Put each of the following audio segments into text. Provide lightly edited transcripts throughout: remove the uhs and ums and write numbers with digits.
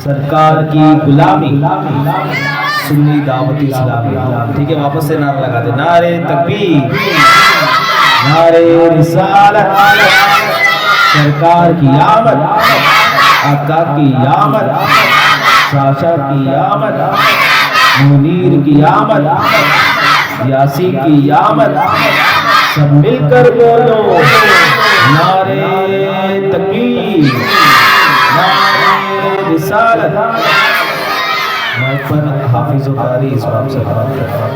سرکار کی غلامی سنی دعوت اسلامی. ٹھیک ہے، واپس سے نعرہ لگا دے. نعرے تکبیر، نعرے رسالت، سرکار کی آمد، آقا کی آمد، شاشا کی آمد، منیر کی آمد، یاسین کی آمد. سب مل کر بولو نعرے تکبیر، نعرے رسالت. مائک پر حافظ و قاری اس باب سے بات کرتا ہوں.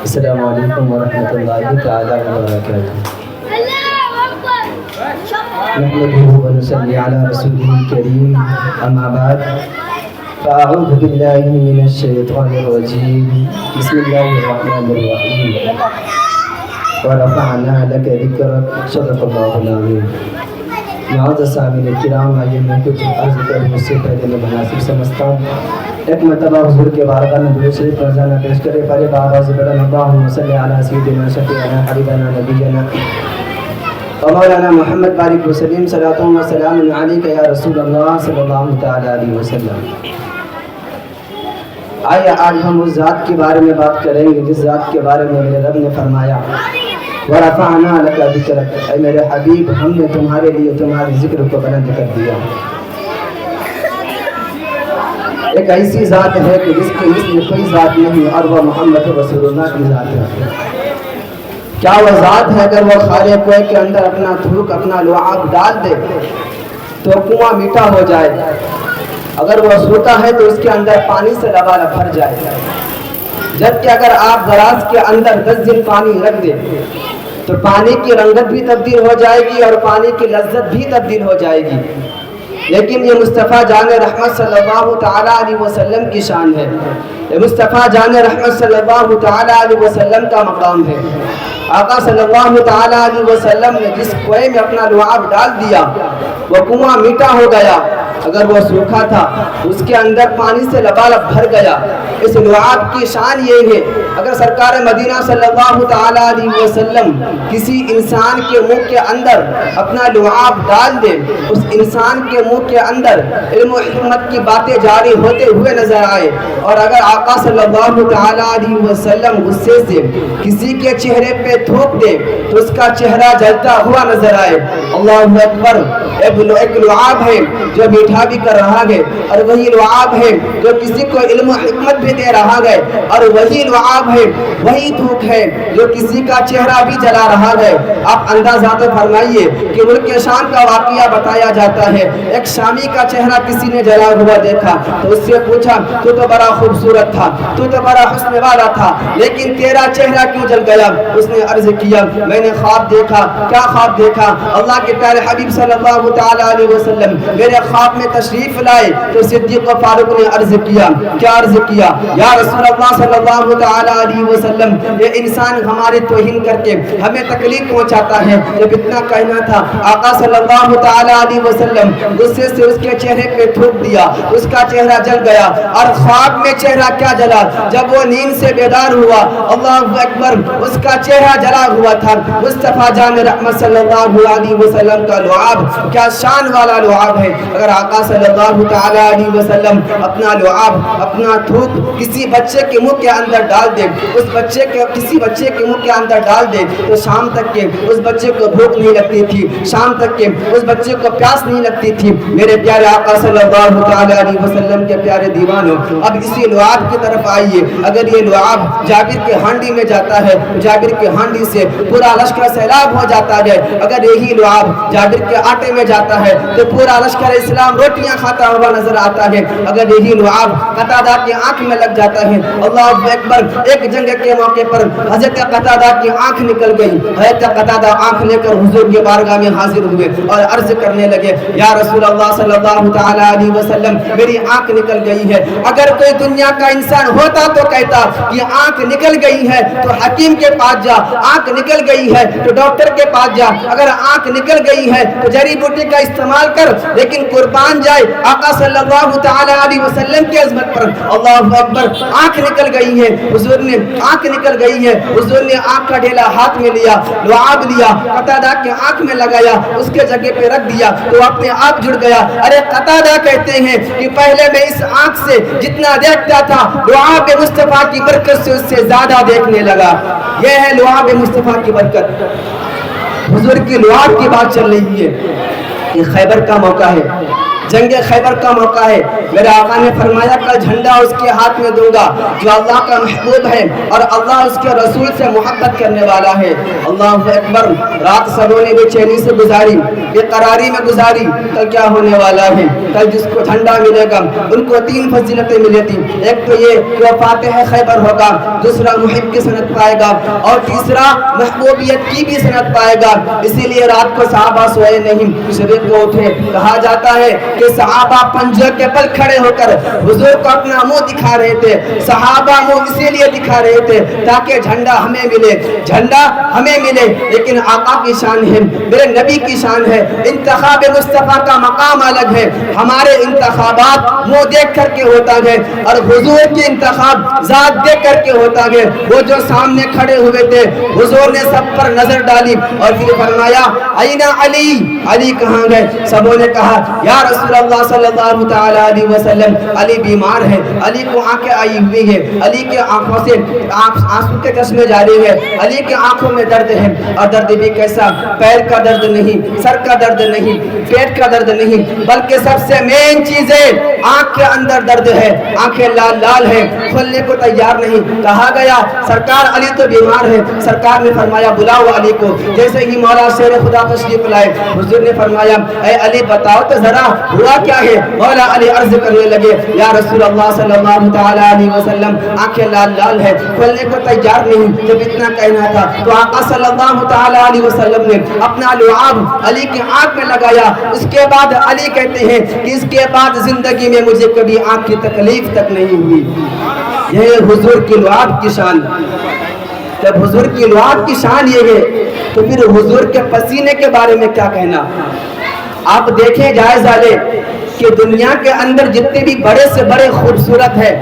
السلام علیکم ورحمۃ اللہ تعالی وبرکاتہ. نحمده ونصلي على رسوله الكريم. اما بعد فاعوذ بالله من الشیطان الرجیم. بسم اللہ الرحمن الرحیم. ورفعنا لك ذکرک. صدق اللہ العظیم. معزز سامعین الکرام، آئیے میں کچھ عرض کروں اس سے پہلے میں مناسب سمجھتا ہوں ایک مرتبہ حضور کے بارگاہ میں درود شریف روزانہ پیش کرے. پہلے بآواز بلند اللہم صلی علی سیدنا شفیعنا حبیبنا نبینا مولانا محمد بارک وسلم. صلاۃ و سلام علیک یا رسول اللہ صلی اللہ تعالی علیہ وسلم. آئیے آج ہم اس ذات کے بارے میں بات کریں گے جس ذات کے بارے میں میرے رب نے فرمایا وَرَفَعْنَا لَكَ ذِكْرَكَ. اے میرے حبیب، ہم نے تمہارے لیے تمہارے ذکر کو بلند کر دیا. ایک ایسی ذات ہے کہ جس کے مثل کوئی ذات نہیں، اور وہ محمد رسول اللہ کی ذات ہے. کیا وہ ذات ہے اگر وہ خالے کوئے کے اندر اپنا تھوک، اپنا لعاب ڈال دے تو کنواں میٹھا ہو جائے. اگر وہ سوتا ہے تو اس کے اندر پانی سے لبالب بھر جائے. جبکہ اگر آپ گلاس کے اندر 10 دن پانی رکھ دیں تو پانی کی رنگت بھی تبدیل ہو جائے گی اور پانی کی لذت بھی تبدیل ہو جائے گی. لیکن یہ مصطفیٰ جان رحمت صلی اللہ تعالیٰ علیہ وسلم کی شان ہے. یہ مصطفیٰ جان رحمت صلی اللہ تعالیٰ علیہ وسلم کا مقام ہے. آقا صلی اللہ تعالیٰ علیہ وسلم نے جس کنویں میں اپنا لعاب ڈال دیا وہ کنواں میٹھا ہو گیا. اگر وہ سوکھا تھا اس کے اندر پانی سے لبالب بھر گیا. اس لعاب کی شان یہ ہے اگر سرکار مدینہ صلی اللہ تعالیٰ علیہ وسلم کسی انسان کے منہ کے اندر اپنا لعاب ڈال دے، اس انسان کے منہ کے اندر علم و حکمت کی باتیں جاری ہوتے ہوئے نظر آئے. اور اگر آقا صلی اللہ تعالیٰ علیہ وسلم غصے سے کسی کے چہرے پہ تھوک دے تو اس کا چہرہ جلتا ہوا نظر آئے. اللہ اکبر. ایک لعاب ہے جو میٹھا بھی کر رہا ہے، اور وہی لعاب ہے جو کسی کو علم و حکمت بھی دے رہا ہے، اور وہی لعاب ہے، وہی تھوک ہے جو کسی کا چہرہ بھی جلا رہا ہے. آپ اندازہ تو فرمائیے کہ ملک شام کا واقعہ بتایا جاتا ہے. ایک شامی کا چہرہ کسی نے جلا ہوا دیکھا تو اس سے پوچھا تو بڑا خوبصورت تھا، تو بڑا حسن والا تھا، لیکن تیرا چہرہ کیوں جل گیا؟ اس نے عرض کیا میں نے خواب دیکھا. کیا خواب دیکھا؟ اللہ کے پیارے حبیب صلی اللہ تعالیٰ علیہ وسلم میرے خواب میں تشریف لائے تو صدیق و فاروق نے عرض کیا. کیا عرض کیا؟ یا رسول اللہ صلی اللہ تعالیٰ علیہ وسلم، یہ انسان ہماری توہین کر کے ہمیں تکلیف پہنچاتا ہے. جب اتنا کہنا تھا آقا صلی اللہ تعالیٰ علیہ وسلم غصے سے اس کے چہرے پہ تھوک دیا. اس کا چہرہ جل گیا. اور خواب میں چہرہ کیا جلا؟ جب وہ نیند سے بیدار ہوا، اللہ اکبر، اس کا چہرہ جلا ہوا تھا. مصطفیٰ جان رحمت صلی اللہ علیہ وسلم کا لعاب کیا شان والا لعاب ہے. اگر آقا صلی اللہ تعالیٰ علیہ وسلم اپنا لعاب، اپنا تھوک کسی بچے کے منہ کے اندر ڈال دے، اس بچے کے کسی بچے کے منہ کے اندر ڈال دے تو شام تک کے اس بچے کو بھوک نہیں لگتی تھی، شام تک کے اس بچے کو پیاس نہیں لگتی تھی. میرے پیارے آقا صلی اللہ تعالیٰ علیہ وسلم کے پیارے دیوانوں، اب اسی لعاب کی طرف آئیے. اگر یہ لعاب جابر کے ہانڈی میں جاتا ہے، جابر کے ہانڈی سے پورا لشکر سیلاب ہو جاتا ہے. اگر یہی لعاب جابر کے آٹے میں جاتا ہے تو پورا لشکر اسلام روٹیاں کھاتا ہوا نظر آتا ہے. اگر یہی لعاب قتادہ کی آنکھ میں لگ جاتا ہے، اللہ اکبر، ایک جنگ کے موقع پر حضرت قتادہ کی آنکھ نکل گئی. حضرت قتادہ آنکھ لے کر حضور کی بارگاہ میں حاضر ہوئے اور عرض کرنے لگے یا رسول اللہ صلی اللہ تعالیٰ علیہ وسلم، میری آنکھ نکل گئی ہے. اگر کوئی دنیا کا انسان ہوتا تو کہتا کہ آنکھ نکل گئی ہے تو حکیم کے پاس جا، آنکھ نکل گئی ہے تو ڈاکٹر کے پاس جا، اگر آنکھ نکل گئی ہے تو جڑی بوٹی موقع کا استعمال کر لیکن قربان جائے آقا صلی اللہ تعالی علیہ وسلم کی عظمت پر. اللہ اکبر. آنکھ نکل گئی ہے حضور نے, آنکھ نکل گئی ہے حضور نے آنکھ کا ڈھیلا ہاتھ میں لیا, لعاب لیا, قتادہ کے آنکھ میں لگایا, اس کے جگہ پہ رکھ دیا تو اپنے آپ جڑ گیا. ارے قتادہ کہتے ہیں کہ پہلے میں اس آنکھ سے جتنا دیکھتا تھا لعاب مصطفیٰ کی برکت سے اس سے زیادہ دیکھنے لگا. یہ ہے لعاب مصطفیٰ کی برکت. حضور کی لعاب کی بات چل رہی ہے. یہ خیبر کا موقع ہے, جنگ خیبر کا موقع ہے. میرے آقا نے فرمایا کل جھنڈا اس کے ہاتھ میں دوں گا جو اللہ کا محبوب ہے اور اللہ اس کے رسول سے محبت کرنے والا ہے. اللہ اکبر. رات سبوں نے بے چینی سے گزاری, بے قراری میں گزاری. کل کیا ہونے والا ہے؟ کل جس کو جھنڈا ملے گا ان کو 3 فضیلتیں ملے تھی. ایک تو یہ کہ وہ فاتح خیبر ہوگا, دوسرا محب کی سند پائے گا اور تیسرا محبوبیت کی بھی سند پائے گا. اسی لیے رات کو صحابہ سوئے نہیں, صبح کو اٹھے. کہا جاتا ہے کہ صحابہ پنجوں کے بل کھڑے ہو کر حضور کو اپنا منہ دکھا رہے تھے. صحابہ منہ اسی لیے دکھا رہے تھے تاکہ جھنڈا ہمیں ملے, جھنڈا ہمیں ملے. لیکن آقا کی شان ہے, میرے نبی کی شان ہے. انتخاب مصطفیٰ کا مقام الگ ہے. ہمارے انتخابات منہ دیکھ کر کے ہوتا ہے اور حضور کے انتخاب ذات دیکھ کر کے ہوتا ہے. وہ جو سامنے کھڑے ہوئے تھے حضور نے سب پر نظر ڈالی اور پھر فرمایا اینا علی, علی کہاں گئے؟ سبوں نے کہا یا رسول اللہ صلی اللہ تعالی علیہ وسلم علی بیمار ہے, علی کو آنکھیں آئی ہوئی ہے, علی کے آنکھوں سے آنسو کے چشمے جاری ہے, علی کے آنکھوں میں درد ہے. اور درد بھی کیسا؟ پیر کا درد نہیں, سر کا درد نہیں, پیٹ کا درد نہیں, بلکہ سب سے مین چیز ہے آنکھ کے اندر درد ہے. آنکھیں لال لال ہے, کھولنے کو تیار نہیں. کہا گیا سرکار علی تو بیمار ہے. سرکار نے فرمایا بلاؤ علی کو. جیسے ہی مولا شیر خدا تشریف لائے حضور نے فرمایا اے علی بتاؤ تو ذرا ہوا کیا ہے؟ مولا علی عرض کرنے لگے یا رسول اللہ صلی اللہ تعالی علیہ وسلم آنکھیں لال لال ہے, کھولنے کو تیار نہیں. جب اتنا کہنا تھا تو آقا صلی اللہ تعالی علیہ وسلم نے اپنا لعاب علی کی آنکھ میں لگایا. اس کے بعد علی کہتے ہیں کہ اس کے بعد زندگی میں مجھے کبھی آنکھ کی تکلیف تک نہیں ہوئی. یہ حضور کی لعاب کی شان. جب حضور کی لعاب کی شان یہ ہے تو پھر حضور کے پسینے کے بارے میں کیا کہنا. آپ دیکھیں جائزہ لیں کہ دنیا کے اندر جتنے بھی بڑے سے بڑے خوبصورت ہے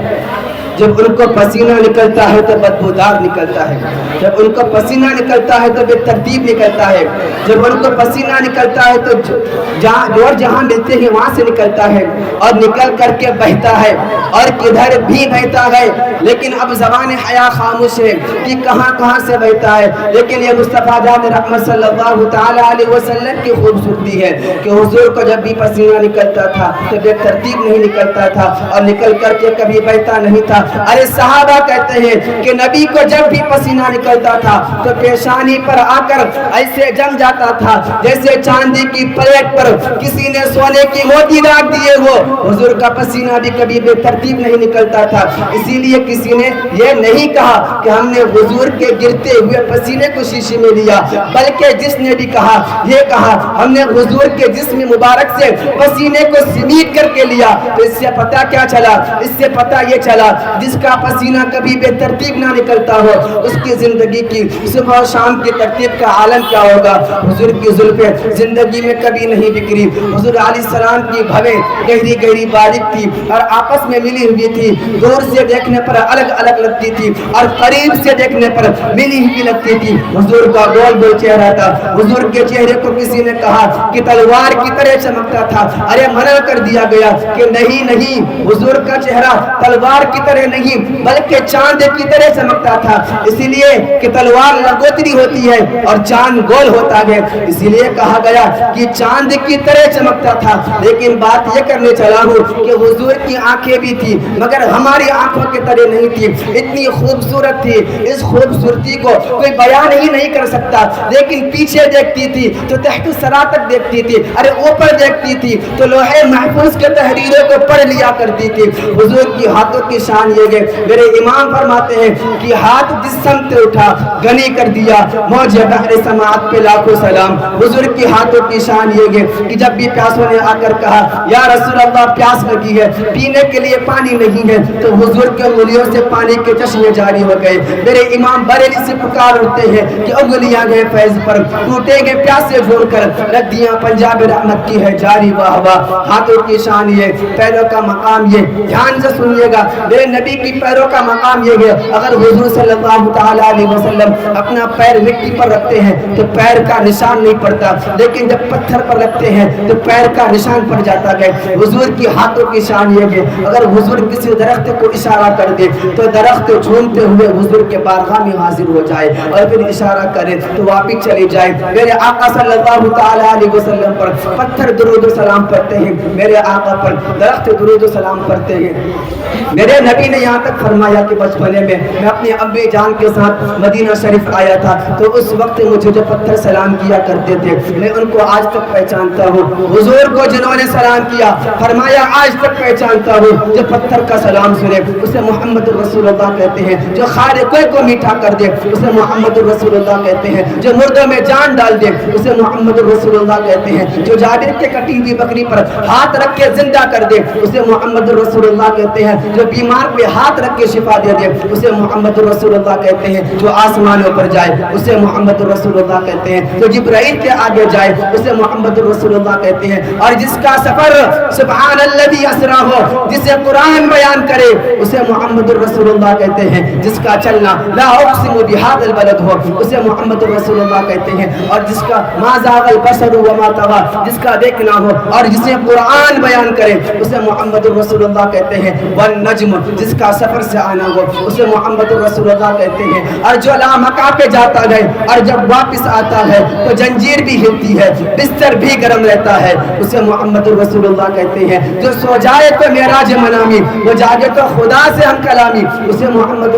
جب ان کو پسینہ نکلتا ہے تو بدبودار نکلتا ہے. جب ان کو پسینہ نکلتا ہے تو بے ترتیب نکلتا ہے. جب ان کو پسینہ نکلتا ہے تو جہاں ملتے ہیں وہاں سے نکلتا ہے اور نکل کر کے بہتا ہے اور کدھر بھی بہتا ہے. لیکن اب زبان حیا خاموش ہے کہ کہاں کہاں سے بہتا ہے. لیکن یہ مصطفیٰ جان رحمت صلی اللہ تعالی علیہ وسلم کی خوبصورتی ہے کہ حضور کو جب بھی پسینہ نکلتا تھا تو بے ترتیب نہیں نکلتا تھا اور نکل کر کے کبھی بہتا نہیں تھا. ارے صحابہ کہتے ہیں کہ نبی کو جب بھی پسینہ نکلتا تھا تو پیشانی پر آ کر ایسے جم جاتا تھا جیسے چاندی کی پلیٹ پر کسی نے سونے کی موتی رکھ دیے ہو. حضور کا پسینہ بھی کبھی بے ترتیب نہیں نکلتا تھا. اسی لیے کسی نے یہ نہیں کہا کہ ہم نے حضور کے گرتے ہوئے پسینے کو شیشے میں لیا, بلکہ جس نے بھی کہا یہ کہا ہم نے حضور کے جسم مبارک سے پسینے کو سمیٹ کر کے لیا. تو اس سے پتہ کیا چلا؟ اس سے پتہ یہ چلا جس کا پسینہ کبھی بے ترتیب نہ نکلتا ہو اس کی زندگی کی صبح و شام کی ترتیب کا عالم کیا ہوگا. حضور کی زلفیں زندگی میں کبھی نہیں بکھری. حضور علیہ السلام کی بھویں گہری گہری باریک تھی اور آپس میں ملی ہوئی تھی. دور سے دیکھنے پر الگ الگ لگتی تھی اور قریب سے دیکھنے پر ملی ہوئی لگتی تھی. حضور کا گول گول چہرہ تھا. حضور کے چہرے کو کسی نے کہا کہ تلوار کی طرح چمکتا تھا. ارے منع کر دیا گیا کہ نہیں نہیں, حضور کا چہرہ تلوار کی طرح نہیں بلکہ چاند کی طرح چمکتا تھا. اسی لیے کہ تلوار لگوتری ہوتی ہے اور چاند گول ہوتا ہے. اسی لیے کہا گیا کہ چاند کی طرح چمکتا تھا. لیکن بات یہ کرنے چلا ہوں کہ حضور کی آنکھیں بھی تھی مگر ہماری آنکھوں کی طرح نہیں تھی. اتنی خوبصورت تھی, اس خوبصورتی کو کوئی بیان ہی نہیں کر سکتا. لیکن پیچھے دیکھتی تھی تو تحت الثری تک دیکھتی تھی, ارے اوپر دیکھتی تھی تو لوح محفوظ کے تحریروں کو پڑھ لیا کرتی تھی. حضور کی ہاتھوں کی شان شان یہ ہے میرے امام فرماتے ہیں کہ ہاتھ جس سمت اٹھا غنی کر دیا موج بحر سماعت پہ لاکھوں سلام. حضور کی ہاتھوں کی شان یہ ہے کہ جب بھی پیاسوں نے آ کر کہا یا رسول اللہ پیاس لگی ہے پینے کے لیے پانی نہیں ہے تو حضور کے انگلیوں سے پانی کے چشمے جاری ہو گئے. میرے امام بریلی سے پکار اٹھتے ہیں کہ انگلیاں گئے فیض پر ٹوٹیں گے پیاسے جھول کر ندیاں پنجاب رحمت کی ہے جاری واہ واہ. ہاتھوں کی شان یہ پیروں کا مقام یہ دھیان سے سنیے گا میرے نبی کی پیروں کا مقام یہ ہے. اگر حضور صلی اللہ تعالی علیہ وسلم اپنا پیر مٹی پر رکھتے ہیں تو پیر کا نشان نہیں پڑتا لیکن جب پتھر پر رکھتے ہیں تو پیر کا نشان پڑ جاتا ہے. حضور کی ہاتھوں کی شان یہ ہے اگر حضور کسی درخت کو اشارہ کر دے تو درخت جھومتے ہوئے حضور کے بارگاہ میں حاضر ہو جائے اور پھر اشارہ کرے تو واپس چلی جائے. میرے آقا صلی اللہ تعالی علیہ وسلم پر پتھر درود و سلام پڑھتے ہیں میرے آقا پر درخت درود و سلام پڑھتے ہیں. میرے نبی نے یہاں تک فرمایا کہ بچپنے میں اپنے ابی جان کے ساتھ مدینہ شریف آیا تھا تو اس وقت مجھے جو پتھر سلام کیا کرتے تھے میں ان کو آج تک پہچانتا ہوں. حضور کو جنہوں نے سلام کیا فرمایا آج تک پہچانتا ہوں. جو پتھر کا سلام سنے اسے محمد رسول اللہ کہتے ہیں. جو خارے کوئی کو میٹھا کر دے اسے محمد رسول اللہ کہتے ہیں. جو مردوں میں جان ڈال دے اسے محمد رسول اللہ کہتے ہیں. جو جابر کے کٹی ہوئی بکری پر ہاتھ رکھ کے زندہ کر دے اسے محمد رسول اللہ کہتے ہیں. جو بیمار پہ ہاتھ رکھ کے شفا دے دے اسے محمد رسول اللہ کہتے ہیں. جو آسمانوں پر جائے اسے محمد رسول اللہ کہتے ہیں. جو جبرائیل کے آگے جائے اسے محمد رسول اللہ کہتے ہیں. اور جس کا سفر سبحان الذی اسرا ہو جسے قرآن بیان کرے اسے محمد رسول اللہ کہتے ہیں. جس کا چلنا لا اقسم بهذا البلد ہو اسے محمد رسول اللہ کہتے ہیں. اور جس کا ما زاغ البصر وما طغى جس کا دیکھنا ہو اور جسے قرآن بیان کرے اسے محمد رسول اللہ کہتے ہیں. والنجم جس کا سفر سے آنا ہو اسے محمد رسول اللہ کہتے ہیں. اور جو لامکہ پہ جاتا ہے اور جب واپس آتا ہے تو جنجیر بھی ہلتی ہے بستر بھی گرم رہتا ہے اسے محمد رسول اللہ کہتے ہیں. جو سو جائے تو معراج منامی وہ جاگے تو خدا سے ہم کلامی اسے محمد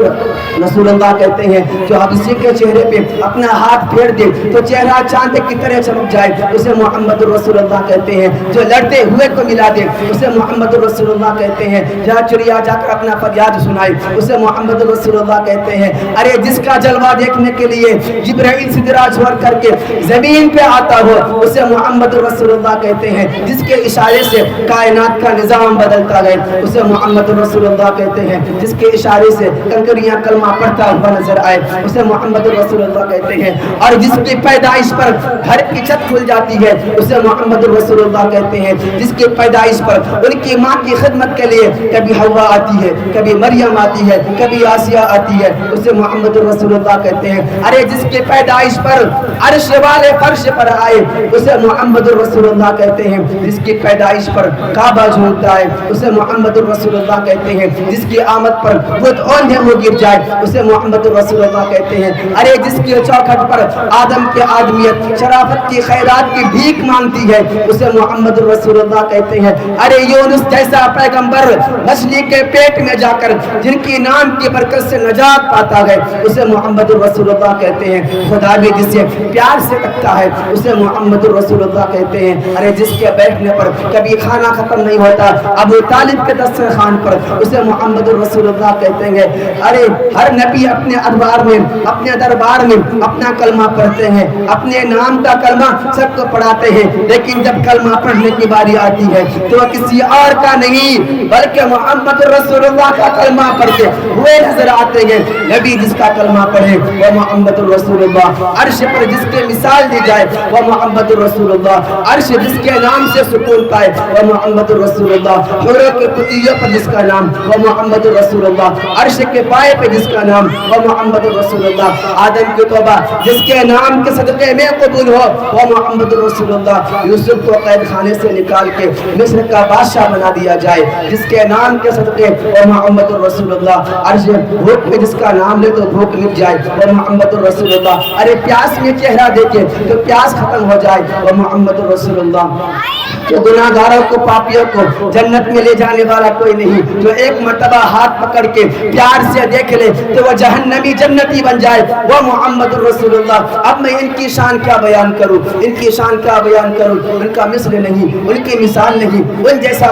رسول اللہ کہتے ہیں. جو حبشی کے چہرے پہ اپنا ہاتھ پھیر دے تو چہرہ چاند کی طرح چمک جائے اسے محمد رسول اللہ کہتے ہیں. جو لڑتے ہوئے کو ملا دے اسے محمد رسول اللہ کہتے ہیں. جہاں چڑیا جا کر اپنا فریاد سنائے اسے محمد رسول اللہ کہتے ہیں. ارے جس کا جلوہ دیکھنے کے لیے جبرائیل سدرا چھوڑ کر کے زمین پہ آتا ہو اسے محمد رسول اللہ کہتے ہیں. جس کے اشارے سے کائنات کا نظام بدلتا ہے اسے محمد رسول اللہ کہتے ہیں. جس کے اشارے سے کنکریاں کلمہ پڑھتا ہوا نظر آئے اسے محمد رسول اللہ کہتے ہیں. اور جس کی پیدائش پر گھر کی چھت کھل جاتی ہے اسے محمد رسول اللہ کہتے ہیں. جس کی پیدائش پر ان کی ماں کی خدمت کے لیے کبھی حوا آتی ہے کبھی مریم آتی ہے کبھی آسیہ آتی ہے اسے محمد رسول اللہ کہتے ہیں. ارے جس کی پیدائش پر عرش والے فرش پر آئے اسے محمد رسول اللہ کہتے ہیں. جس کی پیدائش پر کعبہ جھومتا ہے اسے محمد رسول اللہ کہتے ہیں. جس کی آمد پر خود اوندھے ہو گر جائے اسے محمد رسول اللہ کہتے ہیں. ارے جس کی چوکھٹ پر آدم کی آدمیت شرافت کی خیرات کی بھیک مانگتی ہے اسے محمد رسول اللہ کہتے ہیں. ارے یونس جیسا پیغمبر مچھلی کے پیٹ میں جا کر جن کی نام کی برکت سے نجات پاتا ہے اسے محمد رسول اللہ کہتے ہیں. خدا بھی جسے پیار سے رکھتا ہے اسے محمد رسول اللہ کہتے ہیں. ارے جس کے بیٹھنے پر کبھی کھانا ختم نہیں ہوتا ابو طالب کے دسترخوان پر اسے محمد رسول اللہ کہتے ہیں. ارے ہر نبی اپنے ادوار میں اپنے دربار میں اپنا کلمہ پڑھتے ہیں اپنے نام کا کلمہ سب کو پڑھاتے ہیں لیکن جب کلمہ پڑھنے کی باری آتی ہے تو وہ کسی اور کا نہیں بلکہ محمد رسول اللہ کا کلمہ پڑھتے ہوئے نظر آتے ہیں. نبی جس کا کلمہ پڑھے وہ محمد رسول اللہ. عرش پر جس کے مثال دی جائے وہ محمد رسول اللہ. عرش جس کے نام سے سکون پائے وہ محمد رسول اللہ. حوروں کے قطیوں پر جس کا نام وہ محمد رسول اللہ. عرش کے پائے پہ جس کا نام وہ محمد رسول اللہ. آدم کی توبہ جس کے نام کے صدقے میں قبول ہو وہ محمد رسول اللہ. یوسف کو قید خانے سے نکال کے مصر کا بادشاہ بنا دیا جائے جس کے نام کے صدقے وہ محمد رسول اللہ. عرش بھوک میں جس کا نام لے تو بھوک مٹ جائے وہ محمد رسول اللہ. ارے پیاس میں چہرہ دیکھے تو پیاس ختم ہو جائے وہ محمد رسول اللہ. جو گناہگاروں کو پاپیوں کو جنت میں لے جانے والا کوئی نہیں. جو ایک مرتبہ ہاتھ پکڑ کے پیار سے دیکھ لے تو وہ جہنمی جنتی بن جائے وہ محمد رسول اللہ. اب میں ان کی شان کیا بیان کروں ان کی شان کیا بیان کروں. ان کا مثل نہیں ان کی مثال نہیں ان جیسا